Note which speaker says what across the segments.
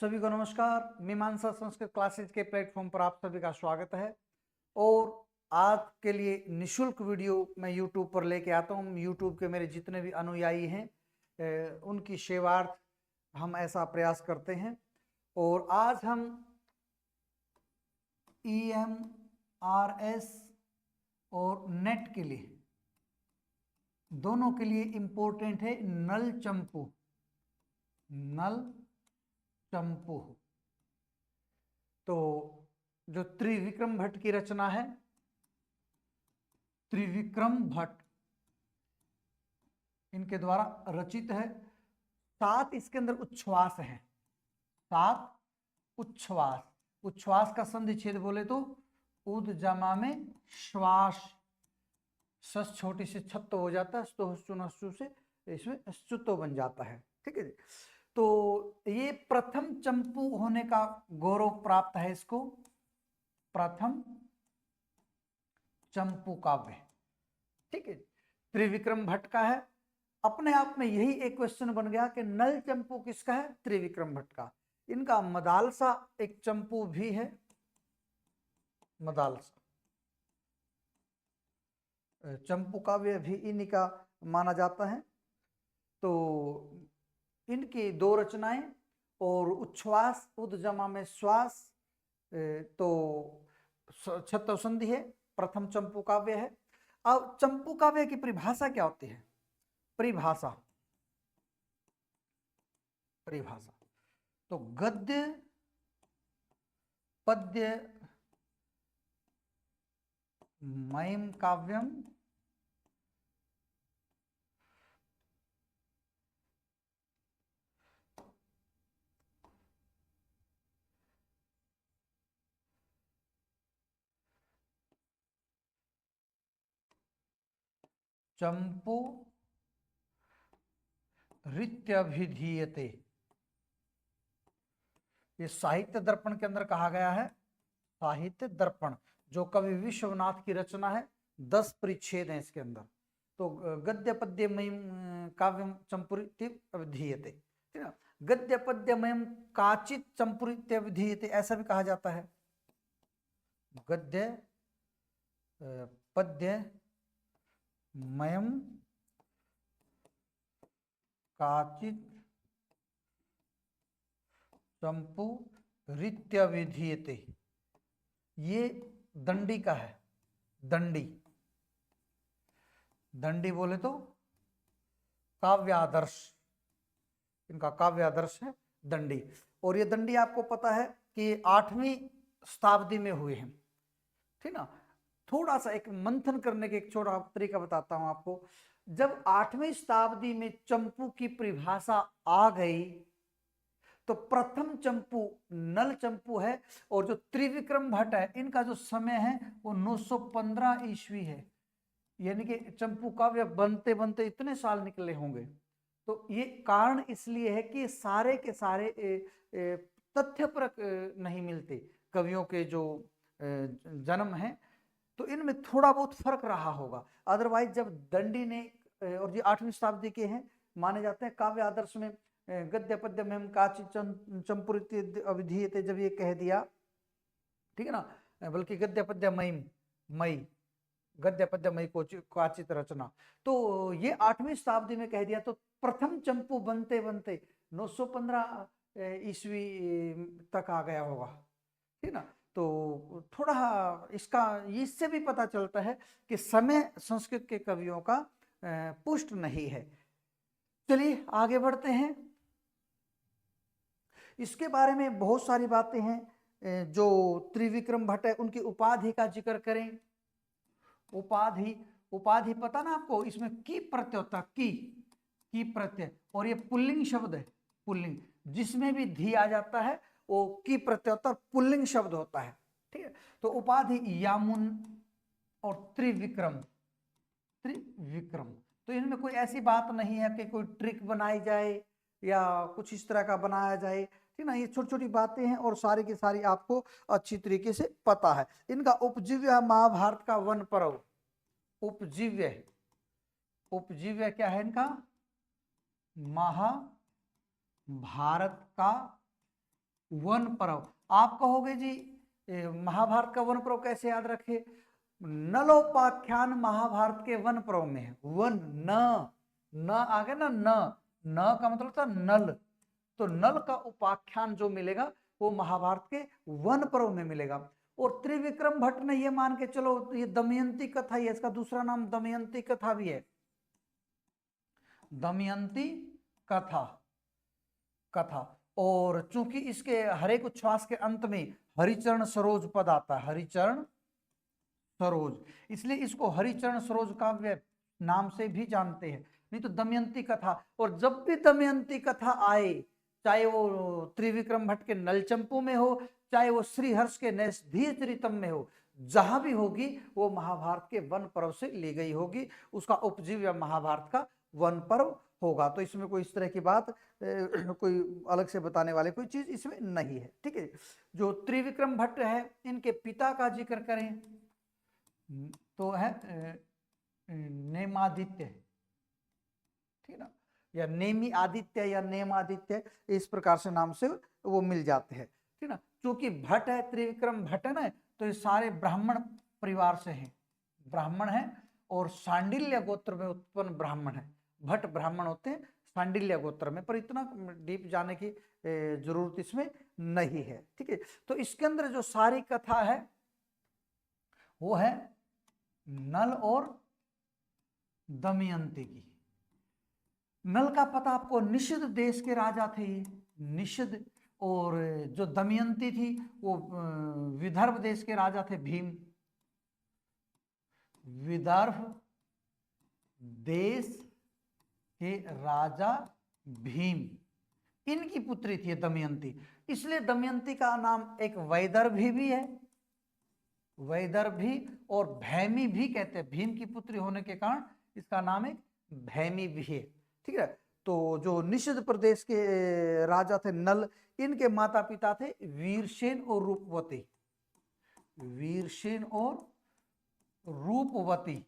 Speaker 1: सभी को नमस्कार। मीमांसा संस्कृत क्लासेज के प्लेटफॉर्म पर आप सभी का स्वागत है। और आज के लिए निशुल्क वीडियो मैं YouTube पर लेके आता हूँ। YouTube के मेरे जितने भी अनुयायी हैं उनकी सेवार्थ हम ऐसा प्रयास करते हैं। और आज हम EMRS और नेट के लिए दोनों के लिए इम्पोर्टेंट है नल चंपू। तो जो त्रिविक्रम भट्ट की रचना है, त्रिविक्रम भट्ट इनके द्वारा रचित है। 7 इसके अंदर उच्छ्वास है, 7 उच्छ्वास। उच्छ्वास का संधि छेद बोले तो उद जमा में श्वास, सस छोटी से छत्तो हो जाता है, स्तु से इसमें स्तुतो बन जाता है। ठीक है जी। तो ये प्रथम चंपू होने का गौरव प्राप्त है इसको, प्रथम चंपू काव्य। ठीक है, त्रिविक्रम भट्ट का है। अपने आप में यही एक क्वेश्चन बन गया कि नल चंपू किसका है? त्रिविक्रम भट्ट का। इनका मदालसा एक चंपू भी है, मदालसा चंपू काव्य भी इन्हीं का माना जाता है। तो इनकी 2 रचनाएं और उच्छ्वास उद जमा में श्वास, तो छत्तो संधि है, प्रथम चंपू काव्य है। अब चंपू काव्य की परिभाषा क्या होती है? परिभाषा तो गद्य पद्य मयम काव्यम चंपू रीत्यभिधीयते। ये साहित्य दर्पण के अंदर कहा गया है। साहित्य दर्पण जो कवि विश्वनाथ की रचना है, 10 परिच्छेद हैं इसके अंदर। तो गद्य पद्यमयम काव्यम चंपुरीत्यभिधीयते, ठीक है। गद्य पद्यमयम काचित चंपुरीत्यभिधीयते ऐसा भी कहा जाता है। गद्य पद्यमयम काचित चंपुरीत्यभिधीयते, ये दंडी का है। दंडी बोले तो काव्यादर्श, इनका काव्यादर्श है दंडी। और ये दंडी आपको पता है कि 8वीं शताब्दी में हुए हैं, ठीक ना। थोड़ा सा एक मंथन करने के एक छोटा तरीका बताता हूं आपको। जब 8वीं शताब्दी में चंपू की परिभाषा आ गई तो प्रथम चंपू नल चंपू है। और जो त्रिविक्रम भट्ट है इनका जो समय है वो 915 ईस्वी है। यानी कि चंपू काव्य बनते बनते इतने साल निकले होंगे। तो ये कारण इसलिए है कि सारे के सारे तथ्यपरक नहीं मिलते कवियों के जो जन्म है, तो इनमें थोड़ा बहुत फर्क रहा होगा। अदरवाइज जब दंडी ने, और ये 8वीं शताब्दी के हैं, माने जाते हैं काव्य आदर्श में गद्य पद्य में काचित चंपुरीत्यभिधीयते जब ये कह दिया, ठीक है ना, बल्कि गद्य पद्य मई गद्य पद्य मई काचित रचना, तो ये 8वीं शताब्दी में कह दिया। तो प्रथम चंपू बनते बनते 915 ईस्वी तक आ गया होगा, ठीक ना। तो थोड़ा इसका इससे भी पता चलता है कि समय संस्कृत के कवियों का पुष्ट नहीं है। चलिए आगे बढ़ते हैं। इसके बारे में बहुत सारी बातें हैं। जो त्रिविक्रम भट्ट है उनकी उपाधि का जिक्र करें। उपाधि पता ना आपको, इसमें की प्रत्यय होता है, की प्रत्यय, और ये पुल्लिंग शब्द है। पुल्लिंग जिसमें भी धी आ जाता है वो की प्रत्यय होता है, पुल्लिंग शब्द होता है, ठीक है। तो उपाधि यामुन और त्रिविक्रम। तो इनमें कोई ऐसी बात नहीं है कि कोई ट्रिक बनाई जाए या कुछ इस तरह का बनाया जाए, ठीक ना। ये छोटी छोटी बातें हैं और सारी की सारी आपको अच्छी तरीके से पता है। इनका उपजीव्य महाभारत का वन पर्व। उपजीव्य क्या है इनका? महाभारत का वन पर्व। आप कहोगे जी महाभारत का वन पर्व कैसे याद रखे? नलोपाख्यान महाभारत के वन पर्व में है। वन न आगे ना, न का मतलब था नल, तो नल का उपाख्यान जो मिलेगा वो महाभारत के वन पर्व में मिलेगा। और त्रिविक्रम भट्ट ने ये मान के चलो ये दमयंती कथा ही है, इसका दूसरा नाम दमयंती कथा भी है, दमयंती कथा। और चूंकि इसके हरेक उच्छ्वास के अंत में हरिचरण सरोज पद आता है, हरिचरण सरोज, इसलिए इसको हरिचरण सरोज काव्य नाम से भी जानते हैं, नहीं तो दमयंती कथा। और जब भी दमयंती कथा आए, चाहे वो त्रिविक्रम भट्ट के नलचंपू में हो, चाहे वो श्रीहर्ष के नैषधीयचरितम में हो, जहां भी होगी वो महाभारत के वन पर्व से ली गई होगी, उसका उपजीव्य महाभारत का वन पर्व होगा। तो इसमें कोई इस तरह की बात कोई अलग से बताने वाले कोई चीज इसमें नहीं है, ठीक है। जो त्रिविक्रम भट्ट है, इनके पिता का जिक्र करें तो है नेमादित्य, ठीक ना, या नेमी आदित्य या नेमादित्य, इस प्रकार से नाम से वो मिल जाते हैं, ठीक ना। क्योंकि भट्ट है, त्रिविक्रम भट्ट है ना, तो ये सारे ब्राह्मण परिवार से हैं, ब्राह्मण है और सांडिल्य गोत्र में उत्पन्न ब्राह्मण है। भट्ट ब्राह्मण होते हैं सांडिल्य गोत्र में, पर इतना डीप जाने की जरूरत इसमें नहीं है, ठीक है। तो इसके अंदर जो सारी कथा है वो है नल और दमयंती की। नल का पता आपको, निषद देश के राजा थे ये, निषद, और जो दमयंती थी वो विदर्भ देश के राजा थे, भीम, विदर्भ देश के राजा भीम, इनकी पुत्री थी दमयंती। इसलिए दमयंती का नाम एक वैदर्भी भी है, वैदर्भी और भैमी भी कहते हैं, भीम की पुत्री होने के कारण इसका नाम एक भैमी भी है, ठीक है। तो जो निषद प्रदेश के राजा थे नल, इनके माता पिता थे वीरसेन और रूपवती, वीरसेन और रूपवती,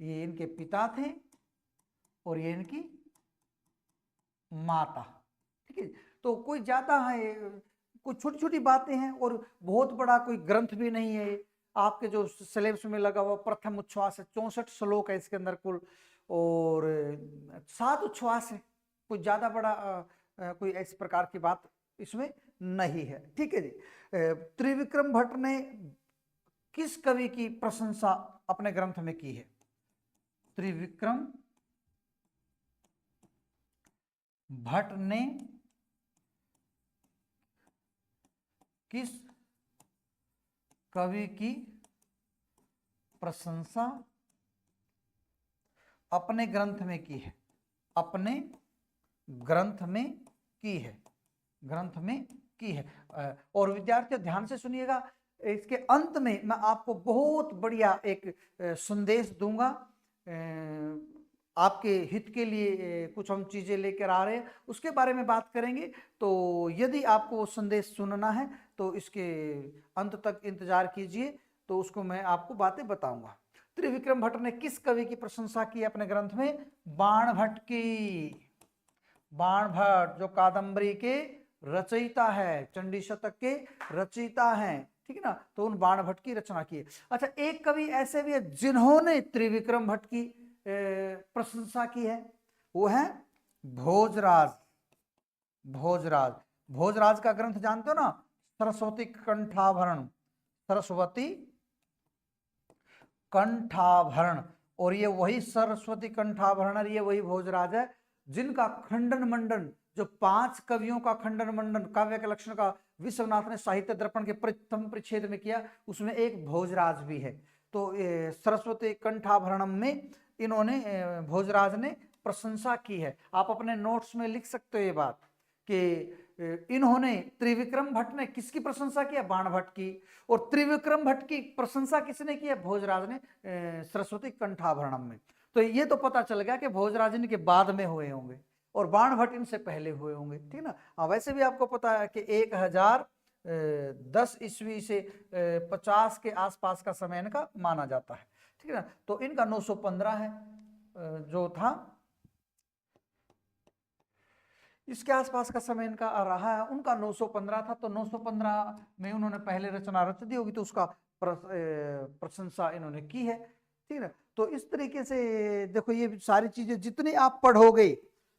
Speaker 1: ये इनके पिता थे और ये इनकी माता, ठीक है। तो कोई ज्यादा है, कुछ छोटी छोटी बातें हैं और बहुत बड़ा कोई ग्रंथ भी नहीं है। आपके जो सिलेबस में लगा हुआ प्रथम उच्छ्वास है, 64 श्लोक है इसके अंदर कुल, और 7 उच्छ्वास है, कोई ज्यादा बड़ा कोई इस प्रकार की बात इसमें नहीं है, ठीक है जी। त्रिविक्रम भट्ट ने किस कवि की प्रशंसा अपने ग्रंथ में की है? त्रिविक्रम भट्ट ने किस कवि की प्रशंसा अपने ग्रंथ में की है? अपने ग्रंथ में की है, ग्रंथ में की है। और विद्यार्थियों ध्यान से सुनिएगा, इसके अंत में मैं आपको बहुत बढ़िया एक संदेश दूंगा, आपके हित के लिए कुछ हम चीजें लेकर आ रहे हैं, उसके बारे में बात करेंगे। तो यदि आपको वो संदेश सुनना है तो इसके अंत तक इंतजार कीजिए, तो उसको मैं आपको बातें बताऊंगा। त्रिविक्रम भट्ट ने किस कवि की प्रशंसा की अपने ग्रंथ में? बाण भट्ट की। बाण भट्ट जो कादंबरी के रचयिता है, चंडी शतक के रचयिता हैं, ठीक है ना, तो उन बाण भट्ट की रचना की है। अच्छा, एक कवि ऐसे भी है जिन्होंने त्रिविक्रम भट्ट की प्रशंसा की है, वो है भोजराज। भोजराज, भोजराज का ग्रंथ जानते हो ना, सरस्वती कंठाभरण, सरस्वती कंठाभरण। और ये वही सरस्वती कंठाभरण, ये वही भोजराज है जिनका खंडन मंडन, जो 5 कवियों का खंडन मंडन काव्य के लक्षण का विश्वनाथ ने साहित्य दर्पण के प्रथम परिच्छेद में किया, उसमें एक भोजराज भी है। तो सरस्वती कंठाभरणम में इन्होंने, भोजराज ने प्रशंसा की है। आप अपने नोट्स में लिख सकते हो ये बात कि इन्होंने, त्रिविक्रम भट्ट ने किसकी प्रशंसा की है? बाण भट्ट की। और त्रिविक्रम भट्ट की प्रशंसा किसने की है? भोजराज ने सरस्वती कंठाभरणम में। तो ये तो पता चल गया कि भोजराज इनके बाद में हुए होंगे और बाण भट्ट इनसे पहले हुए होंगे, ठीक ना। वैसे भी आपको पता है कि 1010 ईस्वी से 50 के आसपास का समय इनका माना जाता है, ठीक है ना। तो इनका 915 है जो था। इसके आसपास का समय इनका रहा है। उनका 915 था, तो 915 में उन्होंने पहले रचना रच दी होगी, तो उसका प्रशंसा इन्होंने की है। ठीक है, तो इस तरीके से देखो ये सारी चीजें जितनी आप पढ़ोगे,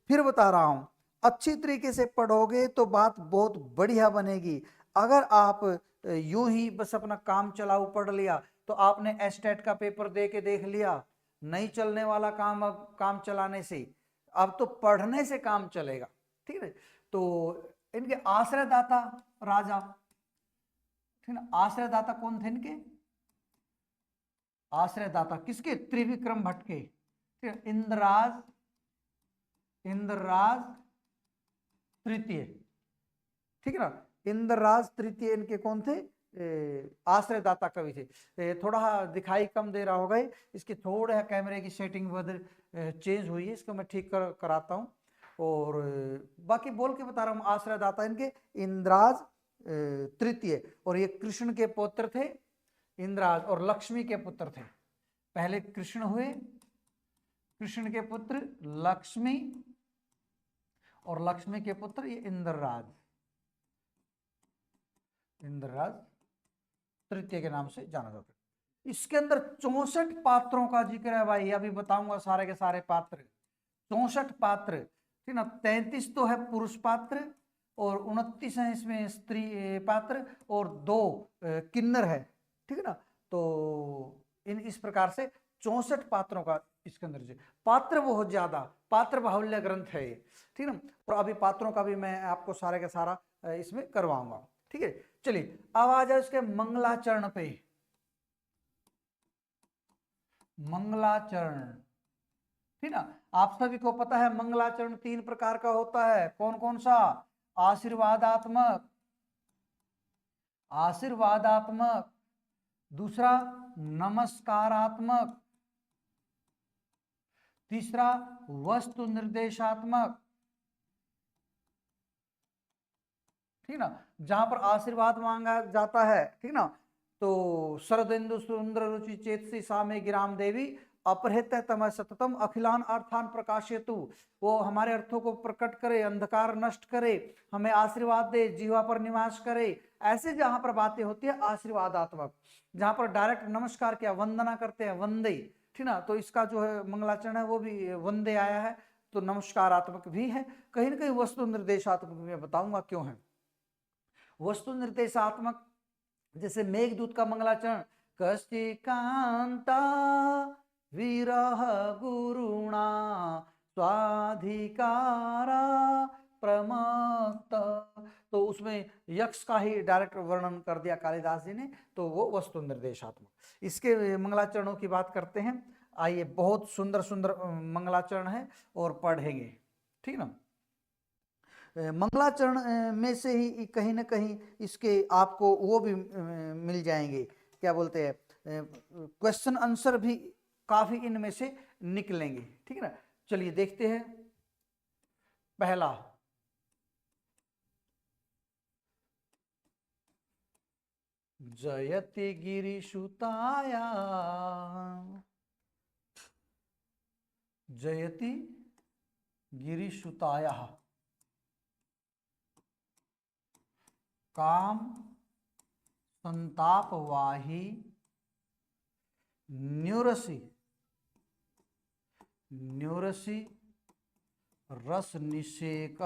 Speaker 1: फिर बता रहा हूं, अच्छी तरीके से पढ़ोगे तो बात बहुत बढ़िया बनेगी। अगर आप यूं ही बस अपना काम चलाऊ पढ़ लिया, तो आपने एस्टेट का पेपर दे के देख लिया, नहीं चलने वाला काम। अब काम चलाने से, अब तो पढ़ने से काम चलेगा। ठीक है, तो इनके आश्रयदाता राजा, ठीक ना, आश्रयदाता कौन थे इनके? आश्रयदाता किसके? त्रिविक्रम भट्ट के। ठीक है, इंद्रराज, इंद्रराज तृतीय। ठीक है ना, इंद्रराज तृतीय इनके कौन थे? आश्रयदाता कवि थे। थोड़ा दिखाई कम दे रहा होगा, इसकी थोड़ा कैमरे की सेटिंग बदल चेंज हुई है, इसको मैं ठीक कराता हूँ। और बाकी बोल के बता रहा हूँ, आश्रयदाता इनके इंद्राज तृतीय, और ये कृष्ण के पुत्र थे। इंद्राज और लक्ष्मी के पुत्र थे। पहले कृष्ण हुए, कृष्ण के पुत्र लक्ष्मी, और लक्ष्मी के पुत्र ये इंद्रराज, इंद्रराज तृतीय के नाम से जाना जाता है। इसके अंदर 64 पात्रों का जिक्र है भाई, अभी बताऊंगा सारे के सारे पात्र। 64 पात्र, ठीक ना, 33 तो है पुरुष पात्र, और 29 है इसमें स्त्री पात्र, और 2 किन्नर है। ठीक है ना, तो इस प्रकार से 64 पात्रों का इसके अंदर पात्र बहुत ज्यादा, पात्र बाहुल्य ग्रंथ है ये। ठीक ना, और अभी पात्रों का भी मैं आपको सारे का सारा इसमें करवाऊंगा। ठीक है, चलिए अब आ जाए इसके मंगलाचरण पे। मंगलाचरण, ठीक ना, आप सभी को पता है मंगलाचरण 3 प्रकार का होता है। कौन कौन सा? आशीर्वादात्मक, आशीर्वादात्मक, दूसरा नमस्कारात्मक, तीसरा वस्तु निर्देशात्मक। ठीक ना, जहां पर आशीर्वाद मांगा जाता है, ठीक ना, तो शरदेन्दु सुंदर रुचि चेतसी सामे गिराम देवी अपहृत तम सततम अखिलान अर्थान प्रकाशयतु, वो हमारे अर्थों को प्रकट करे, अंधकार नष्ट करे, हमें आशीर्वाद दे, जीवा पर निवास करे। ऐसे जहां पर बातें होती है आशीर्वादात्मक, जहां पर डायरेक्ट नमस्कार किया, वंदना करते हैं, वंदे। ठीक ना, तो इसका जो है मंगलाचरण है वो भी वंदे आया है, तो नमस्कारात्मक भी है। कहीं ना कहीं वस्तु निर्देशात्मक मैं बताऊंगा क्यों है। वस्तु निर्देशात्मक जैसे मेघदूत का मंगलाचरण, कष्टि कांता विरह गुरुणा स्वाधिकारा प्रमत्त, तो उसमें यक्ष का ही डायरेक्ट वर्णन कर दिया कालिदास जी ने, तो वो वस्तु निर्देशात्मक। इसके मंगलाचरणों की बात करते हैं, आइए, बहुत सुंदर सुंदर मंगलाचरण है और पढ़ेंगे। ठीक ना, मंगलाचरण में से ही कहीं ना कहीं इसके आपको वो भी मिल जाएंगे, क्या बोलते हैं, क्वेश्चन आंसर भी काफी इनमें से निकलेंगे। ठीक है ना, चलिए देखते हैं। पहला, जयति गिरिसुताया, जयति गिरिसुताया काम संतापवाही न्यूरसी, न्यूरसी रस निषेक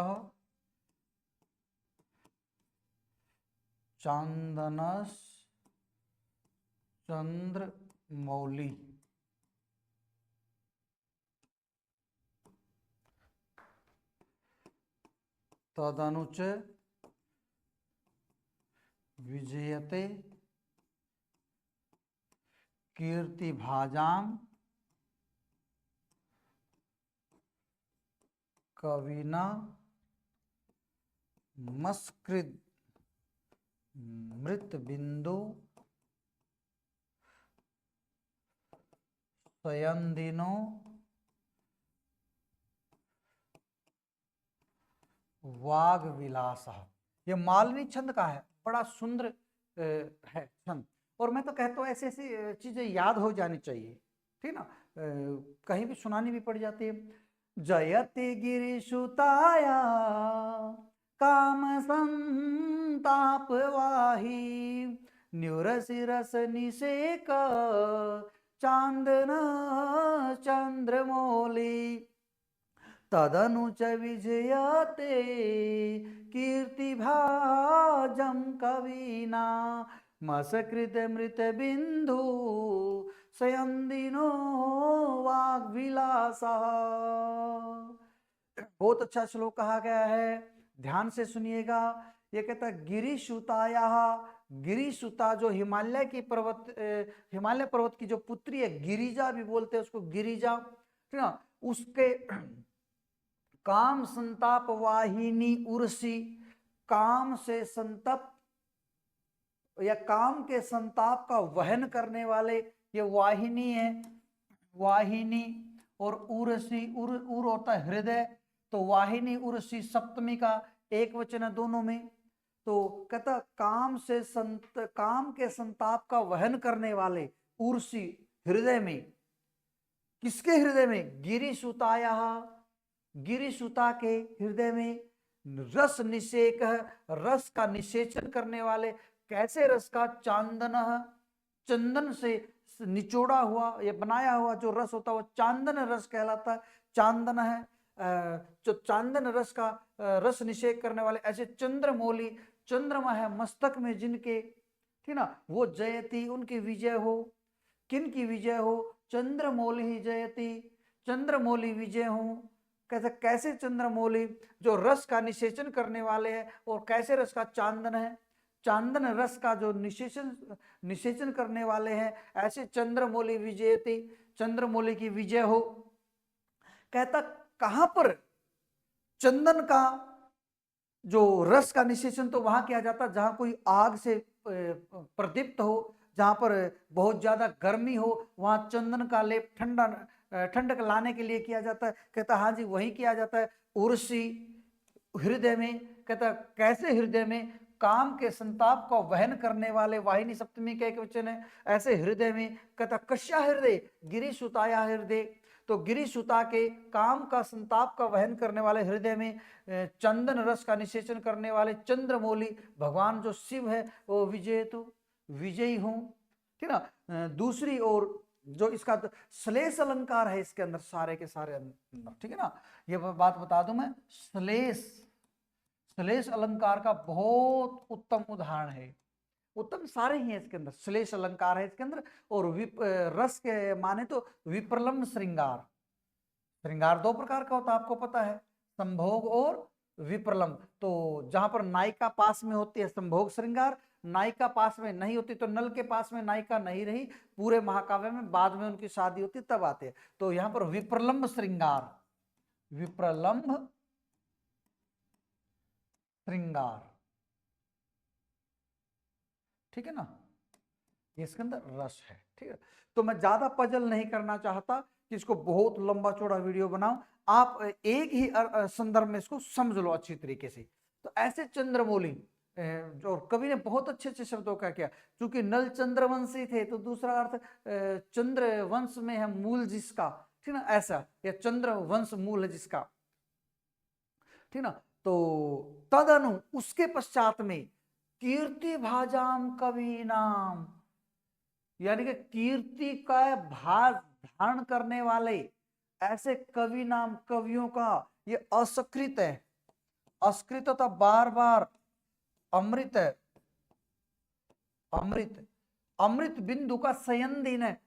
Speaker 1: चांदनस चंद्र मौली। तदनुच विजयते कीर्ति भाजाम कविना मस्कृत मृत बिंदु सयंदिनो वाग विलास। ये मालवी छंद का है, बड़ा सुंदर है छंद, और मैं तो कहता हूँ ऐसी ऐसी चीजें याद हो जानी चाहिए। ठीक ना, कहीं भी सुनानी भी पड़ जाती है। जयति गिरिसुताया काम संताप वाही न्यूरशिरस निषेक चांदन चंद्रमौली तदनु च विजयते कीर्तिभाजं कवीना मसकृत मृत बिंदु सयंदिनो वाग्विलासा। बहुत अच्छा श्लोक कहा गया है, ध्यान से सुनिएगा। ये कहता है गिरिसुताया, गिरिसुता जो हिमालय की हिमालय पर्वत की जो पुत्री है, गिरिजा भी बोलते हैं उसको, गिरिजा, ठीक ना। उसके काम संताप वाहिनी उर्सी, काम से संतप्त या काम के संताप का वहन करने वाले ये वाहिनी है, वाहिनी। और उर्सी, उर होता है हृदय, तो वाहिनी उर्सी सप्तमी का एक वचन है दोनों में। तो कहता काम के संताप का वहन करने वाले उर्सी हृदय में, किसके हृदय में? गिरिसुताया, गिरिसुता के हृदय में। रस निषेक, रस का निषेचन करने वाले, कैसे रस का? चांदन, चंदन से निचोड़ा हुआ या बनाया हुआ जो रस होता है वो चांदन रस कहलाता है, चांदन है। जो चांदन रस का रस निषेक करने वाले, ऐसे चंद्रमौली, चंद्रमा है मस्तक में जिनके, ठीक ना, वो जयती, उनकी विजय हो। किन की विजय हो? चंद्रमौली ही जयती, चंद्रमौली विजय हो। कैसे चंद्रमौली? जो रस का निषेचन करने वाले हैं। और कैसे रस का? चांदन है, चांदन रस का जो निषेचन करने वाले हैं, ऐसे चंद्रमौली विजयती, चंद्रमौली की विजय हो। कहता कहां पर चंदन का जो रस का निषेचन तो वहां किया जाता जहां कोई आग से प्रदीप्त हो, जहां पर बहुत ज्यादा गर्मी हो, वहां चंदन का लेप ठंडक लाने के लिए किया जाता है। कहता हाँ जी वही किया जाता है। उर्सी हृदय में, कहता कैसे हृदय में? काम के संताप का वहन करने वाले, वाहिनी सप्तमी का एक वचन है, ऐसे हृदय में। कहता कश्या हृदय? गिरिसुताया हृदय। तो गिरिसुता के काम का संताप का वहन करने वाले हृदय में चंदन रस का निषेचन करने वाले चंद्रमौली भगवान जो शिव है वो विजय, तो विजयी हूं, ठीक ना। दूसरी ओर जो इसका श्लेष अलंकार है इसके अंदर, सारे के सारे अंदर, ठीक है ना। ये बात बता दूं मैं, श्लेष अलंकार का बहुत उत्तम उदाहरण है, उत्तम सारे ही है इसके अंदर, श्लेष अलंकार है इसके अंदर। और रस के माने तो विप्रलम्ब श्रृंगार, श्रृंगार दो प्रकार का होता है आपको पता है, संभोग और विप्रलम्ब। तो जहां पर नायिका पास में होती है संभोग श्रृंगार, नायिका पास में नहीं होती, तो नल के पास में नायिका नहीं रही पूरे महाकाव्य में, बाद में उनकी शादी होती तब आते हैं। तो यहां पर विप्रलम्ब श्रृंगार, विप्रलम्ब श्रृंगार, ठीक है ना, इसके अंदर रस है, ठीक है। तो मैं ज्यादा पजल नहीं करना चाहता कि इसको बहुत लंबा चौड़ा वीडियो बनाऊं, आप एक ही संदर्भ में इसको समझ लो अच्छी तरीके से। तो ऐसे चंद्रमौली, जो कवि ने बहुत अच्छे अच्छे शब्दों का किया, क्योंकि नल चंद्रवंशी थे तो दूसरा अर्थ चंद्रवंश में है मूल जिसका, ठीक ना, ऐसा, या चंद्रवंश मूल है जिसका, ठीक ना। तो तदनु, उसके पश्चात में, कीर्ति भाजाम कवि नाम, यानी कि कीर्ति का भाज धारण करने वाले ऐसे कवि नाम, कवियों का ये असकृत है, असकृत होता बार बार, अमृत है, अमृत, अमृत बिंदु का संयंदीन है,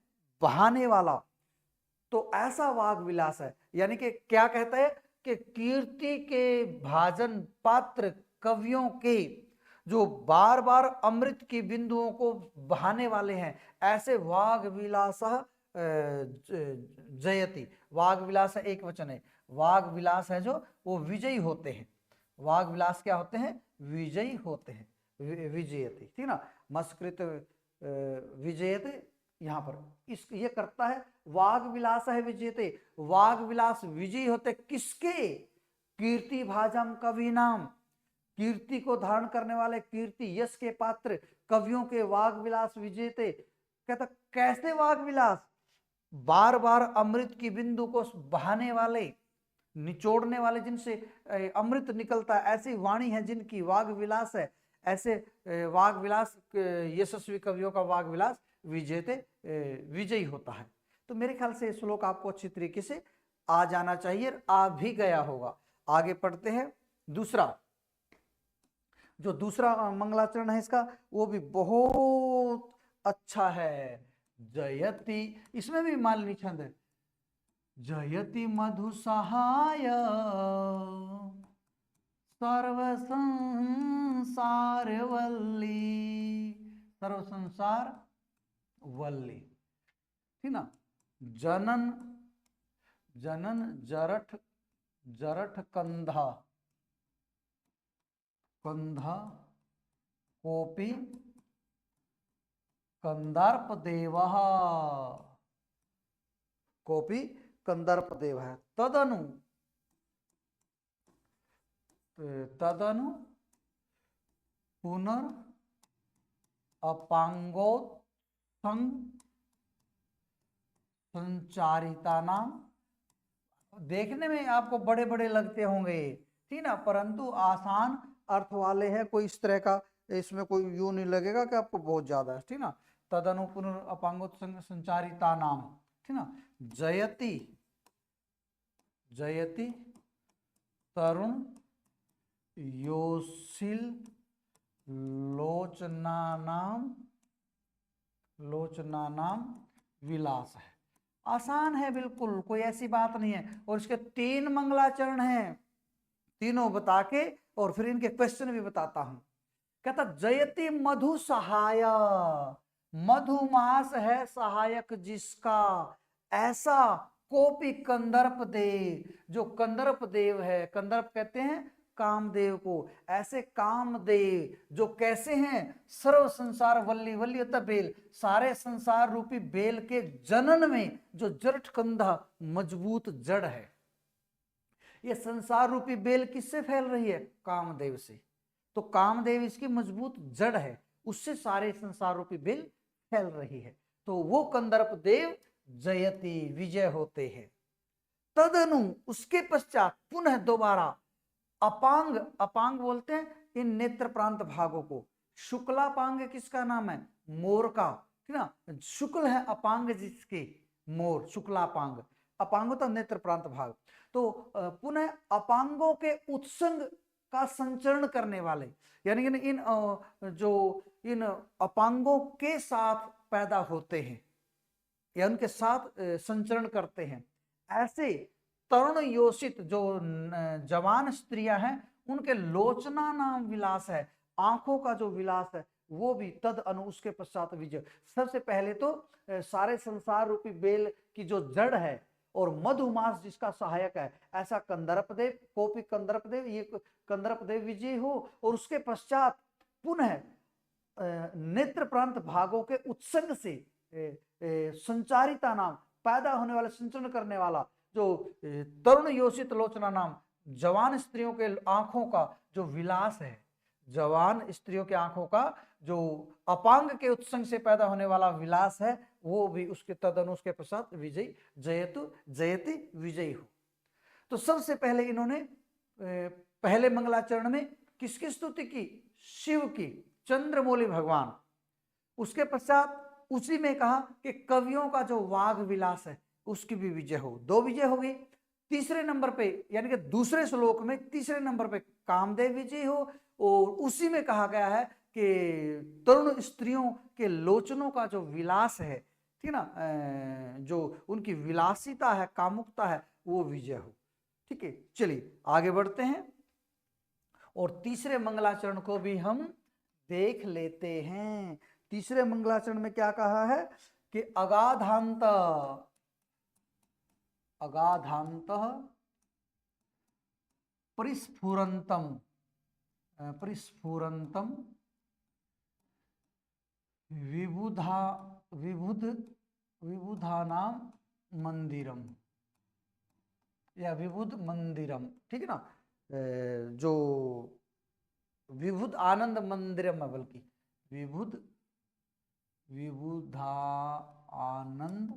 Speaker 1: बहाने वाला। तो ऐसा वाग विलास है, यानी कि क्या कहता है कि कीर्ति के भाजन पात्र कवियों के जो बार बार अमृत की बिंदुओं को बहाने वाले हैं, ऐसे वाग विलास जयति, वाग विलास एक वचन है, वाग विलास है जो वो विजयी होते हैं, वाग विलास क्या होते हैं? विजयी होते हैं, विजयति, ठीक ना, मस्कृत विजयते, यहाँ पर इस ये करता है, वाग विलास है विजयते, वाग विलास विजयी होते किसके? कीर्ति भाजम कवि नाम, कीर्ति को धारण करने वाले, कीर्ति यश के पात्र कवियों के वाग विलास विजेते। कहता कैसे वाग विलास? बार बार अमृत की बिंदु को बहाने वाले, निचोड़ने वाले जिनसे अमृत निकलता है, ऐसी वाणी है जिनकी वाग विलास है, ऐसे वाग विलास यशस्वी कवियों का वाग विलास विजयी होता है। तो मेरे ख्याल से ये श्लोक आपको अच्छी तरीके से आ जाना चाहिए, आ भी गया होगा। आगे पढ़ते हैं। दूसरा जो दूसरा मंगलाचरण है इसका, वो भी बहुत अच्छा है। जयति, इसमें भी मालिनी छंद है। जयति मधु सहाय सर्व संसार वल्ली, सर्व संसार वल्ली, ठीक ना। जनन जनन जरठ जरठ कंधा कंधा कोपी कंदार्प देवः, कोपी कंदर्प देव है। तदनु तदनु पुनर अपांगोत्संग संचारिता नाम। देखने में आपको बड़े बड़े लगते होंगे, ठीक ना, परंतु आसान अर्थ वाले हैं। कोई इस तरह का इसमें कोई यूं नहीं लगेगा कि आपको बहुत ज्यादा है, ठीक ना। तदनु पुनर अपांगोत्संग संचारिता नाम, ठीक ना। जयति जयति तरुण योशिल लोचना नाम विलास है। आसान है बिल्कुल, कोई ऐसी बात नहीं है। और इसके 3 मंगलाचरण हैं, तीनों बता के और फिर इनके क्वेश्चन भी बताता हूं। कहता जयति मधु सहाय, मधुमास है सहायक जिसका, ऐसा कोपी कंदर्प देव, जो कंदर्प देव है, कंदर्प कहते हैं कामदेव को, ऐसे कामदेव जो कैसे हैं, सर्व संसार वल्ली, वल्ली होता बेल, सारे संसार रूपी बेल के जनन में जो जरठ कंधा मजबूत जड़ है। ये संसार रूपी बेल किससे फैल रही है? कामदेव से। तो कामदेव इसकी मजबूत जड़ है, उससे सारे संसार रूपी बेल फैल रही है। तो वो कंदर्प देव जयति विजय होते हैं। तदनु उसके पश्चात पुनः दोबारा अपांग, अपांग बोलते हैं इन नेत्र प्रांत भागों को। शुक्लापांग किसका नाम है? मोर का, ठीक ना। शुक्ल है अपांग जिसके, मोर शुक्लापांग, अपांग तो नेत्र प्रांत भाग। तो पुनः अपांगों के उत्संग का संचरण करने वाले, यानी इन जो इन अपांगों के साथ पैदा होते हैं या उनके साथ संचरण करते हैं, ऐसे तरुण योषित जो जवान स्त्रियां हैं, उनके लोचना नाम विलास है, आंखों का जो विलास है वो भी तद अनु उसके पश्चात विजय। सबसे पहले तो सारे संसार रूपी बेल की जो जड़ है और मधुमास जिसका सहायक है, ऐसा कंदर्पदेव, कोपी कंदर्पदेव, ये कंदर्पदेव विजय हो। और उसके पश्चात पुनः नेत्र प्रांत भागों के उत्संग से संचारिता नाम, पैदा होने वाला, संचरण करने वाला, जो तरुण योषित लोचना नाम, जवान स्त्रियों के आंखों का जो विलास है, जवान स्त्रियों के आंखों का जो अपांग के उत्संग से पैदा होने वाला विलास है, वो भी उसके तदनु उसके पश्चात विजयी, जयतु जयति विजयी हो। तो सबसे पहले इन्होंने पहले मंगलाचरण में किसकी स्तुति की? शिव की, चंद्रमौली भगवान। उसके पश्चात उसी में कहा कि कवियों का जो वाग विलास है उसकी भी विजय हो। 2 विजय हो गई। तीसरे नंबर पे, यानी कि दूसरे श्लोक में तीसरे नंबर पे कामदेव विजय हो। और उसी में कहा गया है कि तरुण स्त्रियों के लोचनों का जो विलास है, ठीक ना, जो उनकी विलासिता है, कामुकता है, वो विजय हो। ठीक है, चलिए आगे बढ़ते हैं और तीसरे मंगलाचरण को भी हम देख लेते हैं। तीसरे मंगलाचरण में क्या कहा है कि अगाधांत परिस्फुरंतम विबुधानाम मंदिरम या विबुध मंदिरम, ठीक है ना। जो विबुध आनंद मंदिरम है, बल्कि विबुधा आनंद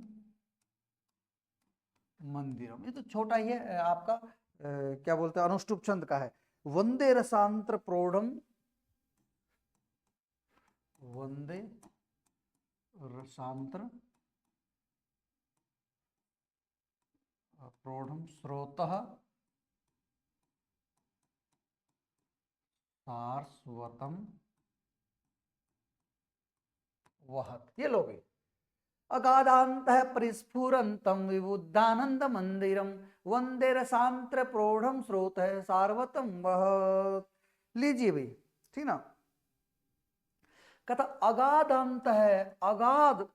Speaker 1: मंदिरम, ये तो छोटा ही है आपका क्या बोलते हैं, अनुष्टुप छंद का है। वंदे रसांतर प्रौढ़म, वंदे रसांतर प्रौढ़म स्रोतः सारस्वतम वहत। ये लोगे अगाधांत परिस्फुरंतम विबुद्धानंद मंदिरम वंदे रसांतर प्रौढ़म स्रोत है सार्वतम वहत। लीजिए भाई, ठीक ना। कहता अगाध अंत है, अगाध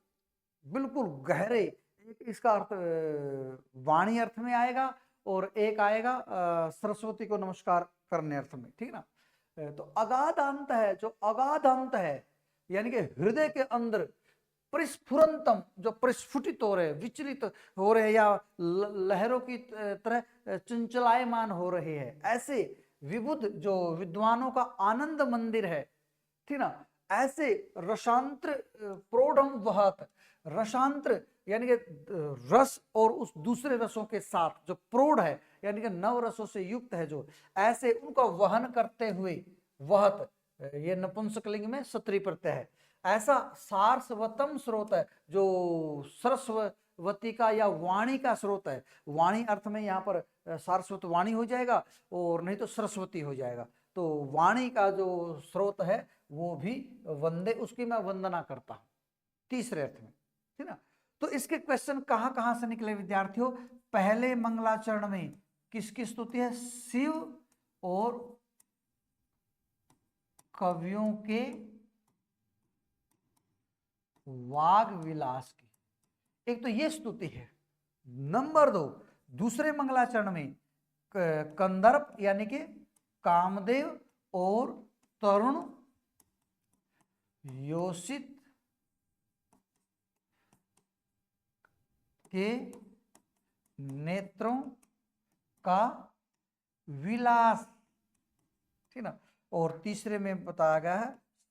Speaker 1: बिल्कुल गहरे, इसका अर्थ वाणी अर्थ में आएगा और एक आएगा सरस्वती को नमस्कार करने अर्थ में, ठीक ना। तो अगाध अंत है, जो अगाध अंत है यानी कि हृदय के अंदर परिस्फुरंतम, जो परिस्फुटित हो रहे, विचलित हो रहे या लहरों की तरह चंचलायमान हो रहे हैं, ऐसे विबुद्ध जो विद्वानों का आनंद मंदिर है, ठीक ना। ऐसे रसांतर प्रौढ़म वहत, रसांतर यानी कि रस और उस दूसरे रसों के साथ जो प्रौढ़ है यानी कि नव रसों से युक्त है, जो ऐसे उनका वहन करते हुए, वहत ये नपुंसकलिंग में सत्री प्रत्यय है, ऐसा सारस्वतम स्रोत है जो सरस्वती का या वाणी का स्रोत है। वाणी अर्थ में यहाँ पर सारस्वत वाणी हो जाएगा और नहीं तो सरस्वती हो जाएगा। तो वाणी का जो स्रोत है वो भी वंदे, उसकी मैं वंदना करता हूं, तीसरे अर्थ में, ठीक ना। तो इसके क्वेश्चन कहां कहां से निकले विद्यार्थियों? पहले मंगलाचरण में किसकी स्तुति है? शिव और कवियों के वाग विलास की, एक तो ये स्तुति है। नंबर 2, दूसरे मंगलाचरण में कंदर्प यानी कि कामदेव और तरुण योषित के नेत्रों का विलास, ठीक ना। और तीसरे में बताया गया है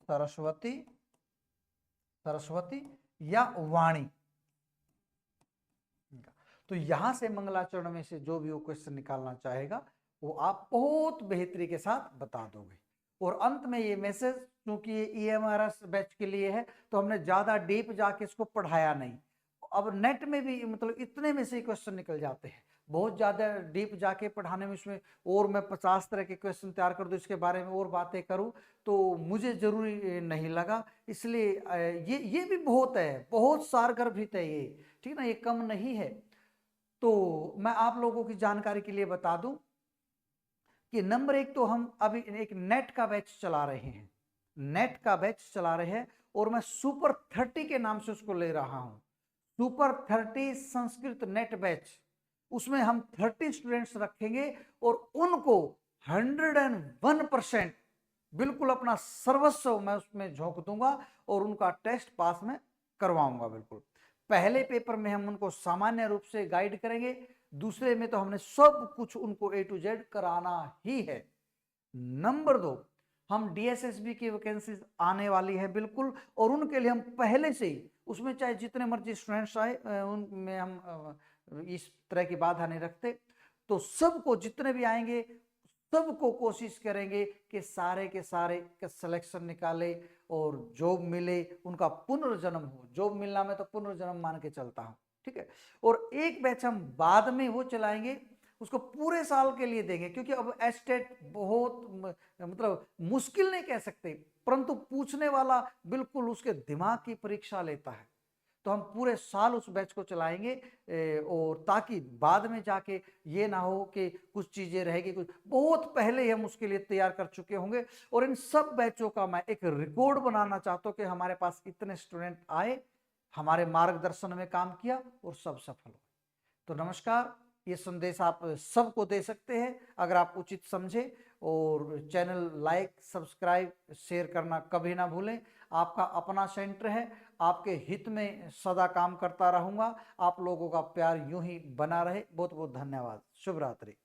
Speaker 1: सरस्वती, सरस्वती या वाणी। तो यहां से मंगलाचरण में से जो भी वो क्वेश्चन निकालना चाहेगा वो आप बहुत बेहतरी के साथ बता दोगे। और अंत में ये मैसेज, क्योंकि ये EMRS बैच के लिए है तो हमने ज्यादा डीप जाके इसको पढ़ाया नहीं। अब नेट में भी मतलब इतने में से क्वेश्चन निकल जाते हैं, बहुत ज्यादा डीप जाके पढ़ाने में इसमें और मैं 50 तरह के क्वेश्चन तैयार कर दूं, इसके बारे में और बातें करूं तो मुझे जरूरी नहीं लगा। इसलिए ये भी बहुत है, बहुत सारगर्भित है ये, ठीक ना, ये कम नहीं है। तो मैं आप लोगों की जानकारी के लिए बता दूं कि नंबर 1 तो हम अभी एक नेट का बैच चला रहे हैं, नेट का बैच चला रहे हैं और मैं सुपर 30 के नाम से उसको ले रहा हूं, सुपर 30 संस्कृत नेट बैच। उसमें हम 30 स्टूडेंट्स रखेंगे और उनको 101% बिल्कुल अपना सर्वस्व मैं उसमें झोंक दूंगा और उनका टेस्ट पास में करवाऊंगा बिल्कुल। पहले पेपर में हम उनको सामान्य रूप से गाइड करेंगे, दूसरे में तो हमने सब कुछ उनको A to Z कराना ही है। नंबर 2, हम DSSB की वैकेंसीज आने वाली है बिल्कुल, और उनके लिए हम पहले से ही उसमें चाहे जितने मर्जी स्टूडेंट्स आए उनमें हम इस तरह की बाधा नहीं रखते। तो सबको जितने भी आएंगे सबको कोशिश करेंगे कि सारे के सारे का सिलेक्शन निकाले और जॉब मिले, उनका पुनर्जन्म हो। जॉब मिलना में तो पुनर्जन्म मान के चलता हूं, ठीक है। और एक बैच हम बाद में वो चलाएंगे, उसको पूरे साल के लिए देंगे, क्योंकि अब एस्टेट बहुत मतलब मुश्किल नहीं कह सकते, परंतु पूछने वाला बिल्कुल उसके दिमाग की परीक्षा लेता है। तो हम पूरे साल उस बैच को चलाएंगे और ताकि बाद में जाके ये ना हो कि कुछ चीजें रहेगी, कुछ बहुत पहले ही हम उसके लिए तैयार कर चुके होंगे। और इन सब बैचों का मैं एक रिकॉर्ड बनाना चाहता हूं कि हमारे पास इतने स्टूडेंट आए, हमारे मार्गदर्शन में काम किया और सब सफल हो। तो नमस्कार, ये संदेश आप सबको दे सकते हैं अगर आप उचित समझे। और चैनल लाइक, सब्सक्राइब, शेयर करना कभी ना भूलें। आपका अपना सेंटर है, आपके हित में सदा काम करता रहूंगा। आप लोगों का प्यार यूं ही बना रहे। बहुत बहुत धन्यवाद। शुभ रात्रि।